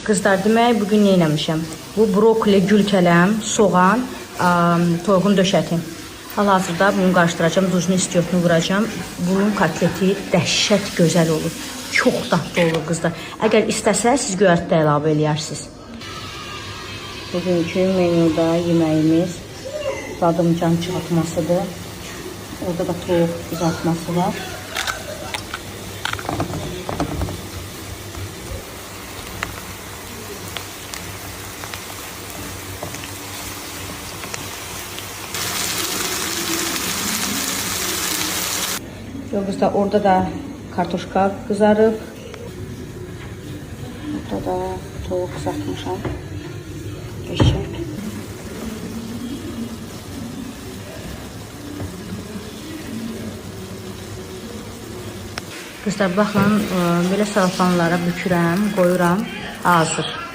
Qızlar, demək bugün nə eləmişəm? Bu brokoli, gülkələm, soğan, toyuğun döşəti. Hal-hazırda bunu qarışdıracağım, duzunu, istiotunu vuracağım. Bunun kotleti dəhşət gözəl olur. Çox dadlı olur qızlar. Əgər istəsəz, siz göyərti də əlavə eləyərsiniz. Bugünkü menyuda yeməyimiz dadımcan çıxartmasıdır. Orada da toyuq qızartması var. Qızlar, orada da kartoşka qızarıb. Orada da toyuq qızartmışam. Eşək. Qızlar, baxın, belə salafanlara bükürəm, qoyuram, hazır.